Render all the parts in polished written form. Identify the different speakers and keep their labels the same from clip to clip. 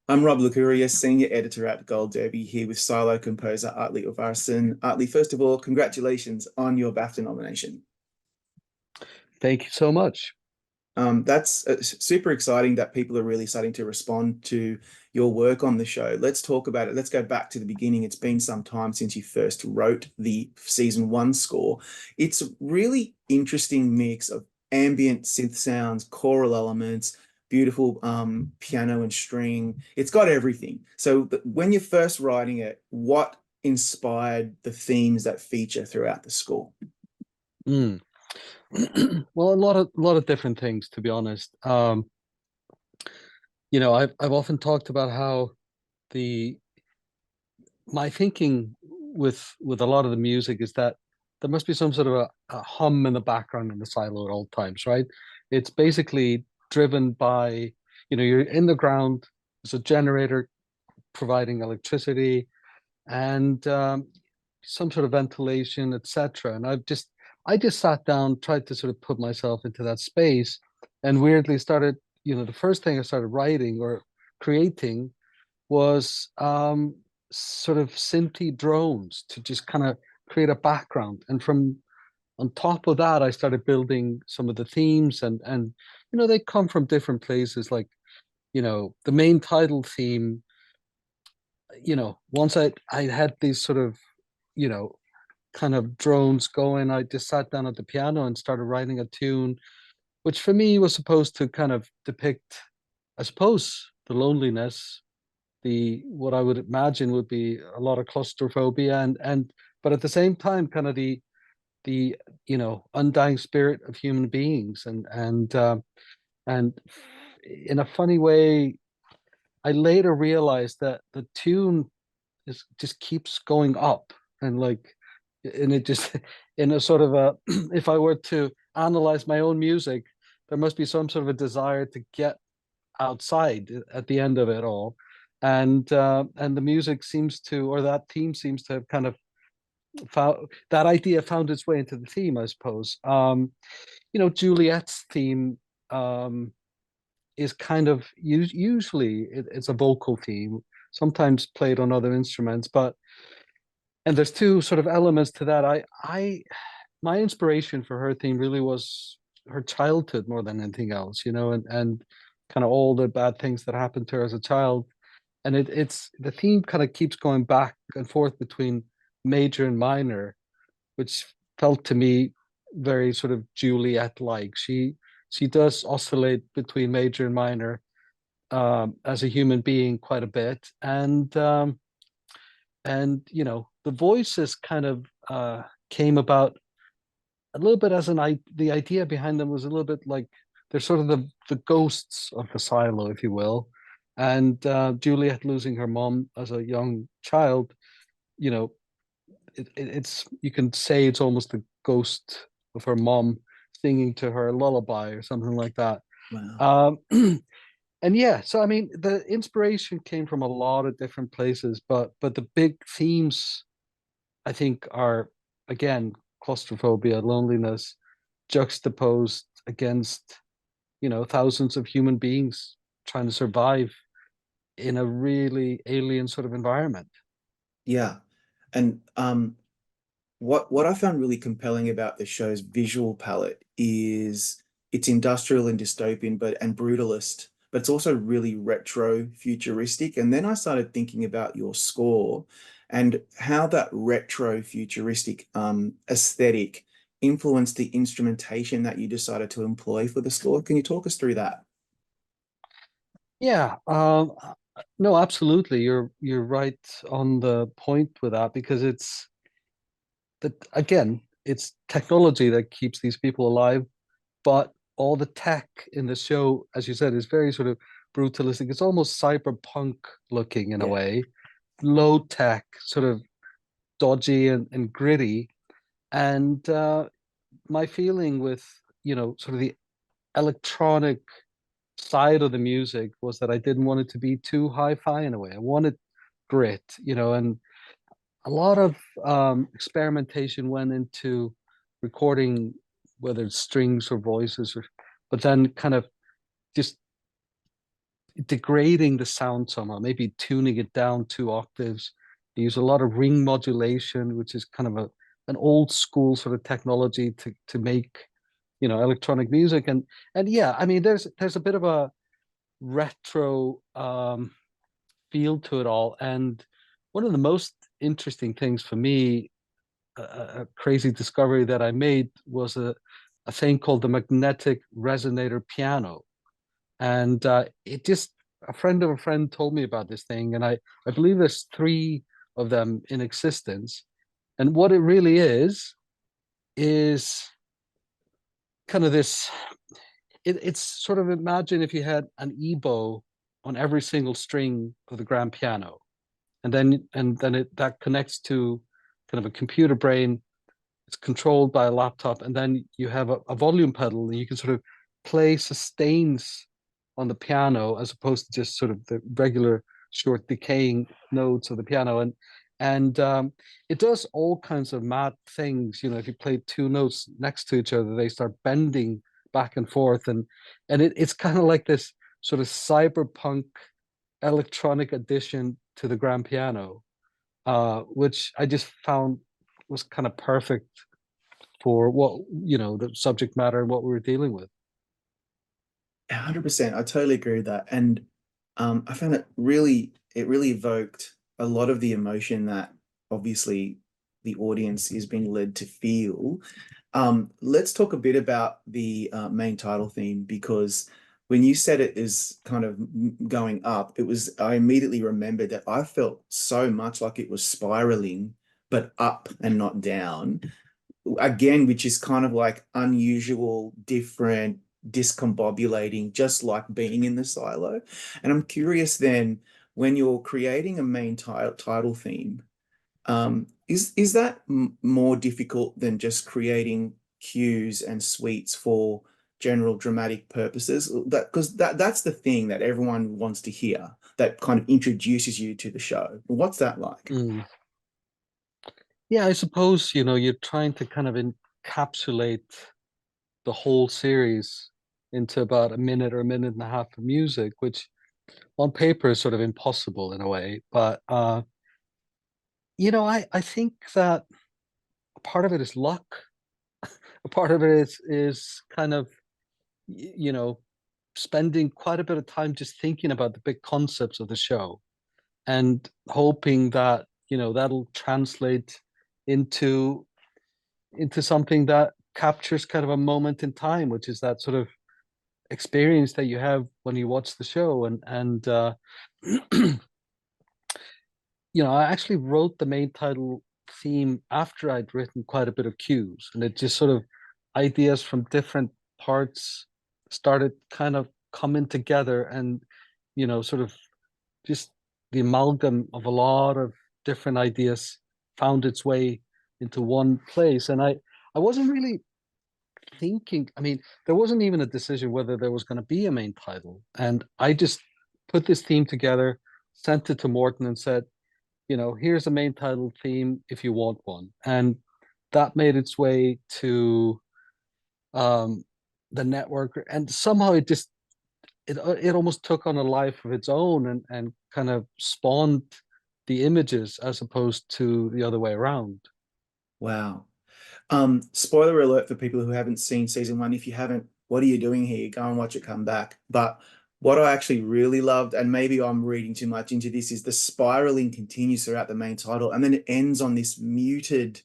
Speaker 1: I'm Rob Licuria, Senior Editor at Gold Derby, here with solo composer Atli Örvarsson. Atli, first of all, congratulations on your BAFTA nomination.
Speaker 2: Thank you so much.
Speaker 1: That's super exciting that people are really starting to respond to your work on the show. Let's talk about it. Let's go back to the beginning. It's been some time since you first wrote the season one score. It's a really interesting mix of ambient synth sounds, choral elements, beautiful piano and string. It's got everything. So when you're first writing it, what inspired the themes that feature throughout the score?
Speaker 2: Mm. Well, a lot of different things, to be honest. I've often talked about how the my thinking with a lot of the music is that there must be some sort of a hum in the background in the silo at all times, right? It's basically driven by, you're in the ground, there's a generator providing electricity and some sort of ventilation, etc. And I just sat down, tried to sort of put myself into that space, and weirdly started. The first thing I started writing or creating was sort of synthy drones to just kind of create a background. And from on top of that, I started building some of the themes, and they come from different places. Like the main title theme. Once I had these sort of you know kind of drones going, I just sat down at the piano and started writing a tune, which for me was supposed to kind of depict, I suppose, the loneliness, the what I would imagine would be a lot of claustrophobia, and but at the same time, kind of the undying spirit of human beings, and in a funny way, I later realized that the tune just keeps going up, and it just in a sort of a if I were to analyze my own music, there must be some sort of a desire to get outside at the end of it all, and the music seems to, or that theme seems to have kind of found that idea found its way into the theme, I suppose. Juliette's theme is kind of usually it's a vocal theme, sometimes played on other instruments, but and there's two sort of elements to that. I my inspiration for her theme really was her childhood more than anything else, and kind of all the bad things that happened to her as a child. And it's the theme kind of keeps going back and forth between major and minor, which felt to me very sort of Juliet-like. She does oscillate between major and minor as a human being quite a bit, and the voices kind of came about a little bit as the idea behind them was a little bit like they're sort of the ghosts of the silo, if you will. And Juliet losing her mom as a young child, you know, it's you can say it's almost the ghost of her mom singing to her a lullaby or something like that.
Speaker 1: Wow.
Speaker 2: Um, and yeah, so I mean, the inspiration came from a lot of different places, but the big themes I think are again claustrophobia, loneliness, juxtaposed against thousands of human beings trying to survive in a really alien sort of environment.
Speaker 1: Yeah. And what I found really compelling about the show's visual palette is it's industrial and dystopian, and brutalist, but it's also really retro futuristic. And then I started thinking about your score and how that retro futuristic aesthetic influenced the instrumentation that you decided to employ for the score. Can you talk us through that?
Speaker 2: Yeah, no, absolutely. You're right on the point with that because it's that again, it's technology that keeps these people alive, but all the tech in the show, as you said, is very sort of brutalistic. It's almost cyberpunk looking in a
Speaker 1: Yeah.
Speaker 2: way, low tech, sort of dodgy and gritty. And my feeling with sort of the electronic side of the music was that I didn't want it to be too hi-fi in a way. I wanted grit, and a lot of experimentation went into recording, whether it's strings or voices, but then kind of just degrading the sound somehow, maybe tuning it down 2 octaves. They use a lot of ring modulation, which is kind of an old school sort of technology to make, electronic music. And yeah, I mean, there's a bit of a retro feel to it all. And one of the most interesting things for me, a crazy discovery that I made, was a thing called the magnetic resonator piano. And it just, a friend of a friend told me about this thing, and I believe there's three of them in existence. And what it really is kind of this. It's sort of, imagine if you had an ebow on every single string of the grand piano, and then that connects to kind of a computer brain. It's controlled by a laptop, and then you have a volume pedal, and you can sort of play sustains on the piano as opposed to just sort of the regular short decaying notes of the piano. And it does all kinds of mad things. If you play two notes next to each other, they start bending back and forth, and it's kind of like this sort of cyberpunk electronic addition to the grand piano, which I just found was kind of perfect for what, the subject matter and what we were dealing with.
Speaker 1: 100%. I totally agree with that. And I found it really evoked a lot of the emotion that obviously the audience is being led to feel. Let's talk a bit about the main title theme, because when you said it is kind of going up, I immediately remembered that I felt so much like it was spiraling, but up and not down. Again, which is kind of like unusual, different, discombobulating, just like being in the silo. And I'm curious then, when you're creating a main title theme, is that more difficult than just creating cues and suites for general dramatic purposes? That because that's the thing that everyone wants to hear, that kind of introduces you to the show. What's that like?
Speaker 2: Mm. Yeah, I suppose, you're trying to kind of encapsulate the whole series into about a minute or a minute and a half of music, which on paper is sort of impossible in a way. But I think that a part of it is luck. A part of it is kind of, you know, spending quite a bit of time just thinking about the big concepts of the show and hoping that, that'll translate into something that captures kind of a moment in time, which is that sort of experience that you have when you watch the show. And I actually wrote the main title theme after I'd written quite a bit of cues, and it just sort of, ideas from different parts started kind of coming together, and sort of just the amalgam of a lot of different ideas found its way into one place. And I wasn't really thinking, I mean, there wasn't even a decision whether there was going to be a main title. And I just put this theme together, sent it to Morton, and said, here's a main title theme if you want one. And that made its way to um, the network. And somehow it almost took on a life of its own, and kind of spawned the images as opposed to the other way around.
Speaker 1: Wow. Spoiler alert for people who haven't seen season one. If you haven't, what are you doing here? Go and watch it, come back. But what I actually really loved, and maybe I'm reading too much into this, is the spiraling continues throughout the main title, and then it ends on this muted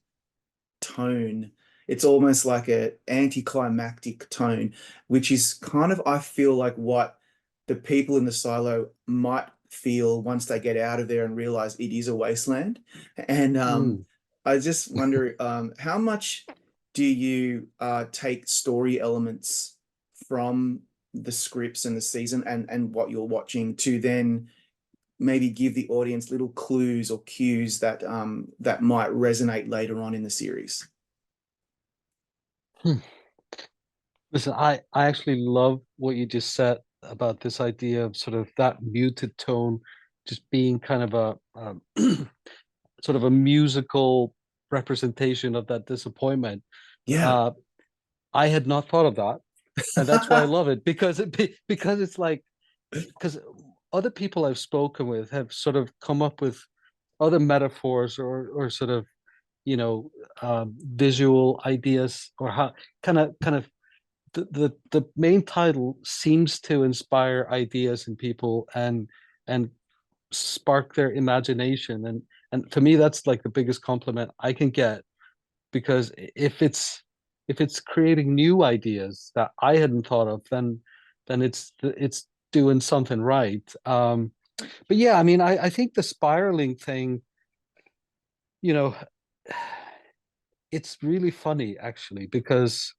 Speaker 1: tone. It's almost like a anticlimactic tone, which is kind of, I feel like, what the people in the silo might feel once they get out of there and realize it is a wasteland. And
Speaker 2: Mm.
Speaker 1: I just wonder, how much do you take story elements from the scripts and the season and what you're watching to then maybe give the audience little clues or cues that might resonate later on in the series?
Speaker 2: Hmm. Listen, I actually love what you just said about this idea of sort of that muted tone just being kind of a sort of a musical representation of that disappointment.
Speaker 1: Yeah.
Speaker 2: Uh, I had not thought of that, and that's why I love it, because because it's like, because other people I've spoken with have sort of come up with other metaphors or sort of, you know, visual ideas, or how kind of the main title seems to inspire ideas in people and spark their imagination. And to me, that's like the biggest compliment I can get, because if it's creating new ideas that I hadn't thought of, then it's doing something right. But yeah, I mean, I think the spiraling thing, you know, it's really funny actually, because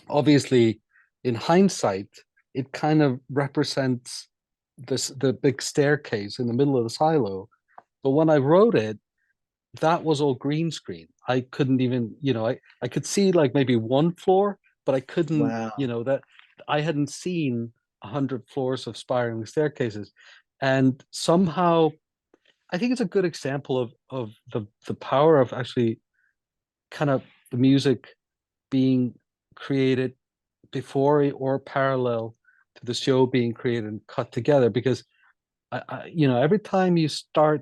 Speaker 2: obviously in hindsight, it kind of represents the big staircase in the middle of the silo. But when I wrote it, that was all green screen. I couldn't even, I could see like maybe one floor, but I couldn't,
Speaker 1: Wow.
Speaker 2: that I hadn't seen 100 floors of spiraling staircases. And somehow I think it's a good example of the power of actually kind of the music being created before or parallel to the show being created and cut together. Because every time you start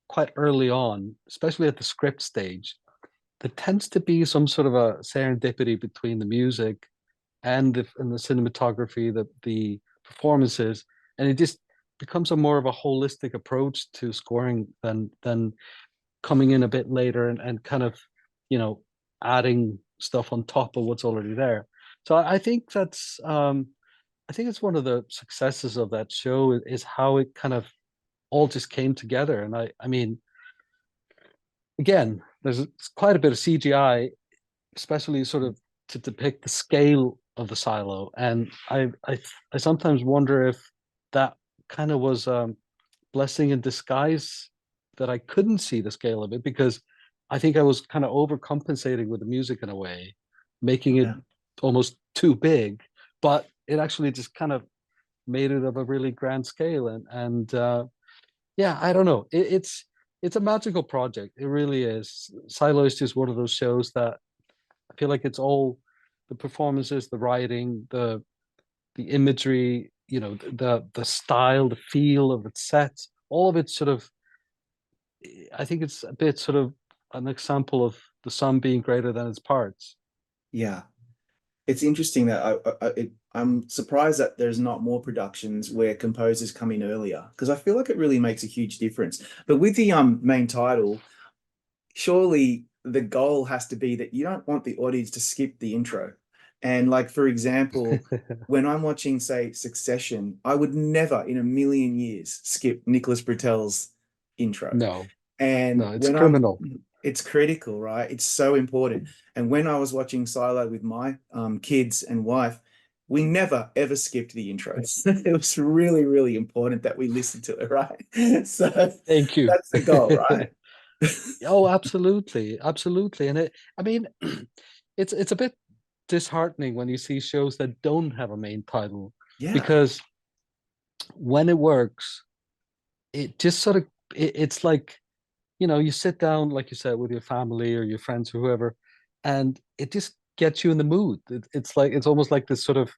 Speaker 2: quite early on, especially at the script stage, there tends to be some sort of a serendipity between the music and the cinematography, the performances, and it just becomes a more of a holistic approach to scoring than coming in a bit later and kind of, you know, adding stuff on top of what's already there. So I think I think it's one of the successes of that show is how it kind of all just came together. And I mean, again, there's quite a bit of CGI, especially sort of to depict the scale of the silo. And I sometimes wonder if that kind of was blessing in disguise, that I couldn't see the scale of it, because I think I was kind of overcompensating with the music in a way, making it
Speaker 1: Yeah.
Speaker 2: almost too big, but it actually just kind of made it of a really grand scale. And yeah, I don't know. It's a magical project. It really is. Silo is just one of those shows that I feel like it's all the performances, the writing, the imagery, the style, the feel of its sets, all of it sort of. I think it's a bit sort of an example of the sum being greater than its parts.
Speaker 1: Yeah. It's interesting that I'm surprised that there's not more productions where composers come in earlier, because I feel like it really makes a huge difference. But with the main title, surely the goal has to be that you don't want the audience to skip the intro. And like, for example, when I'm watching, say, Succession, I would never in a million years skip Nicholas Britell's intro.
Speaker 2: No,
Speaker 1: And
Speaker 2: no, it's
Speaker 1: when I'm,
Speaker 2: criminal.
Speaker 1: it's critical, right? It's so important. And when I was watching Silo with my kids and wife, we never ever skipped the intro. It was really, really important that we listened to it, right? So
Speaker 2: Thank you.
Speaker 1: that's the goal, right?
Speaker 2: Oh, absolutely, absolutely. And I mean, it's a bit disheartening when you see shows that don't have a main title,
Speaker 1: Yeah.
Speaker 2: because when it works, it just sort of it's like, you sit down, like you said, with your family or your friends or whoever, and it just gets you in the mood. It's like it's almost like this sort of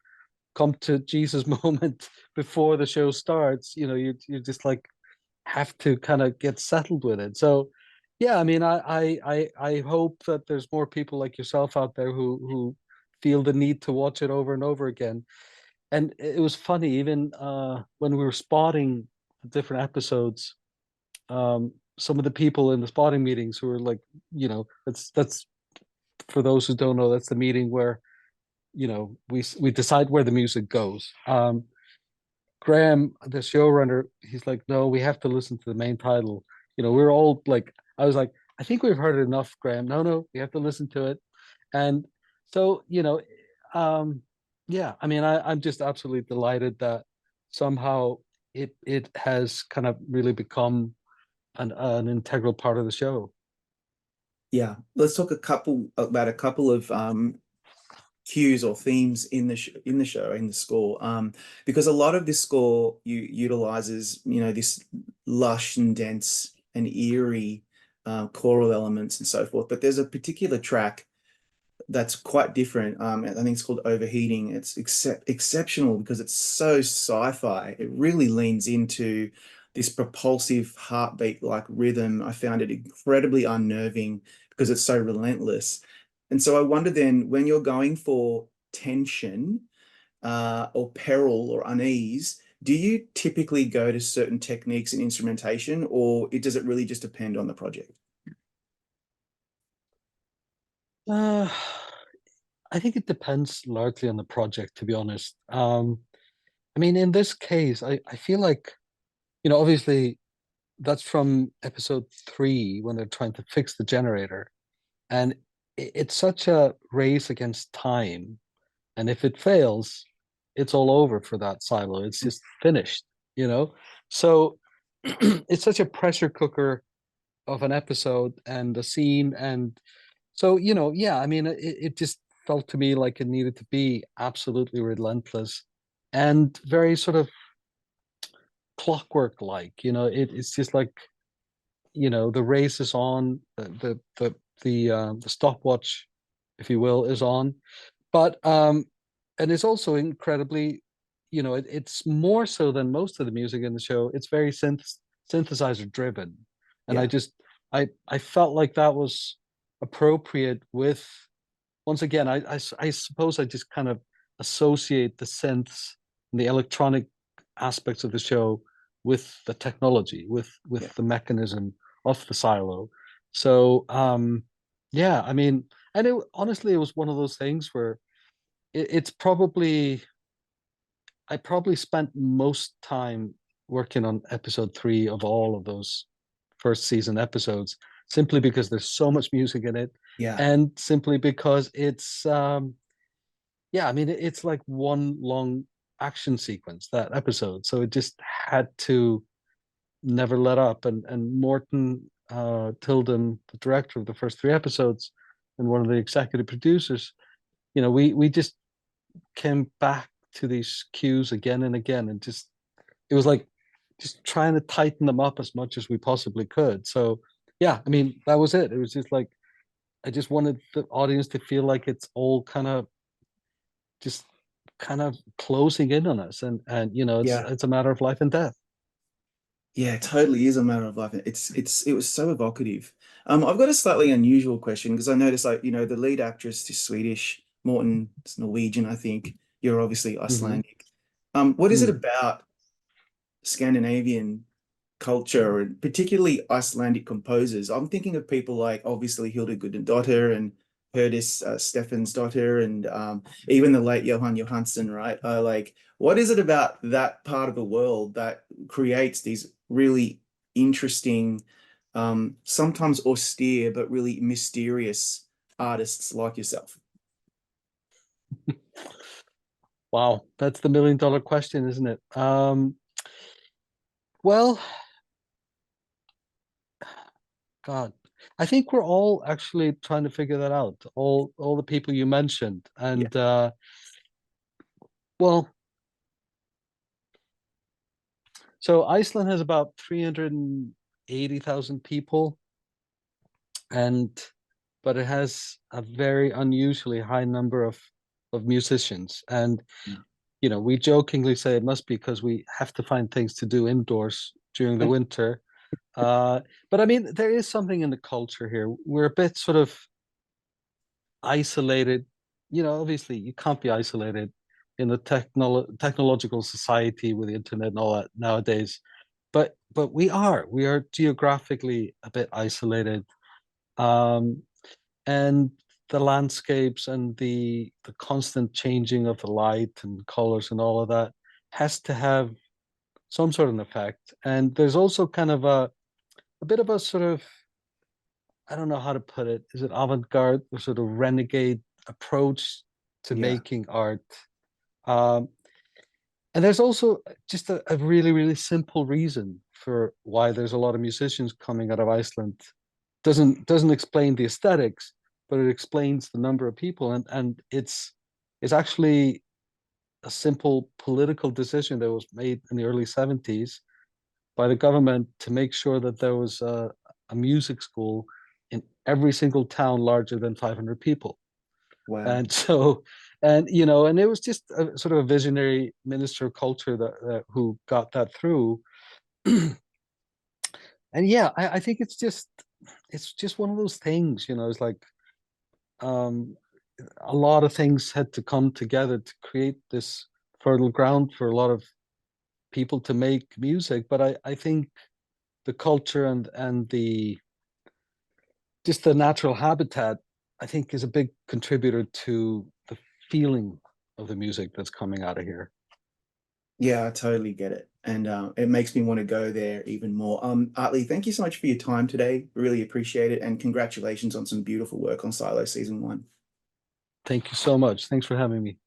Speaker 2: come to Jesus moment before the show starts. You just like have to kind of get settled with it. So yeah, I mean, I hope that there's more people like yourself out there who feel the need to watch it over and over again. And it was funny, even when we were spotting the different episodes, some of the people in the spotting meetings who were like, that's for those who don't know, that's the meeting where we decide where the music goes. Graham, the showrunner, he's like, no, we have to listen to the main title. We're all like, I was like, I think we've heard it enough, Graham. No, no, we have to listen to it. And so, yeah, I mean, I'm just absolutely delighted that somehow it has kind of really become an integral part of the show.
Speaker 1: Yeah. Let's talk about a couple of cues or themes in in the show, in the score, because a lot of this score utilizes, this lush and dense and eerie choral elements and so forth. But there's a particular track that's quite different. I think it's called Overheating. It's exceptional because it's so sci-fi. It really leans into this propulsive heartbeat like rhythm. I found it incredibly unnerving because it's so relentless. And so I wonder then when you're going for tension or peril or unease, do you typically go to certain techniques and instrumentation, or does it really just depend on the project?
Speaker 2: Uh, I think it depends largely on the project, to be honest. I mean, in this case, I feel like, obviously that's from episode 3 when they're trying to fix the generator. And it's such a race against time. And if it fails, it's all over for that silo. It's just finished, you know? So it's such a pressure cooker of an episode and a scene. And so, yeah, I mean, it just felt to me like it needed to be absolutely relentless and very sort of clockwork like, it's just like, the race is on, the stopwatch, if you will, is on. But and it's also incredibly, it's more so than most of the music in the show. It's very synthesizer driven, and
Speaker 1: Yeah.
Speaker 2: I felt like that was appropriate with, once again, I suppose I just kind of associate the synths and the electronic aspects of the show with the technology,
Speaker 1: Yeah.
Speaker 2: with the mechanism of the silo. So yeah, I mean, and honestly, it was one of those things where it's probably, I probably spent most time working on episode 3 of all of those first season episodes, simply because there's so much music in it,
Speaker 1: Yeah.
Speaker 2: and simply because it's yeah, I mean, it's like one long action sequence, that episode. So it just had to never let up. And Morton Tilden, the director of the first 3 episodes and one of the executive producers, we just came back to these cues again and again, and just it was like just trying to tighten them up as much as we possibly could. So yeah, I mean, that was it. It was just like I just wanted the audience to feel like it's all just kind of closing in on us, and it's
Speaker 1: Yeah.
Speaker 2: it's a matter of life and death.
Speaker 1: Yeah, it totally is a matter of life. It was so evocative. I've got a slightly unusual question because I noticed like, the lead actress is Swedish, Morton is Norwegian, I think. You're obviously
Speaker 2: Hmm.
Speaker 1: Icelandic. What is it about Scandinavian culture and particularly Icelandic composers? I'm thinking of people like obviously Hilda Gudnadottir and Herdis Stefansdottir and even the late Johan Johansson, right? Like, what is it about that part of the world that creates these really interesting, sometimes austere but really mysterious artists like yourself?
Speaker 2: Wow, that's the $1 million question, isn't it? Well, God, I think we're all actually trying to figure that out. All the people you mentioned,
Speaker 1: Yeah.
Speaker 2: and well, so Iceland has about 380,000 people, and but it has a very unusually high number of musicians. And we jokingly say it must be because we have to find things to do indoors during the winter. But I mean, there is something in the culture here. We're a bit sort of isolated. Obviously, you can't be isolated in the technological society with the internet and all that nowadays. But we are geographically a bit isolated. Um, and the landscapes and the constant changing of the light and colors and all of that has to have some sort of an effect. And there's also kind of a bit of a sort of, I don't know how to put it. Is it avant-garde or sort of renegade approach to
Speaker 1: Yeah.
Speaker 2: making art? Um, and there's also just a really, really simple reason for why there's a lot of musicians coming out of Iceland. Doesn't explain the aesthetics, but it explains the number of people, and it's actually a simple political decision that was made in the early 70s by the government to make sure that there was a music school in every single town larger than 500 people.
Speaker 1: Wow.
Speaker 2: And so, and you know, and it was just a sort of a visionary minister of culture that who got that through. And yeah, I think it's just one of those things, you know. It's like um, a lot of things had to come together to create this fertile ground for a lot of people to make music. But I think the culture and the just the natural habitat, I think, is a big contributor to the feeling of the music that's coming out of here.
Speaker 1: Yeah, I totally get it. And it makes me want to go there even more. Atli, thank you so much for your time today. Really appreciate it. And congratulations on some beautiful work on Silo season 1.
Speaker 2: Thank you so much. Thanks for having me.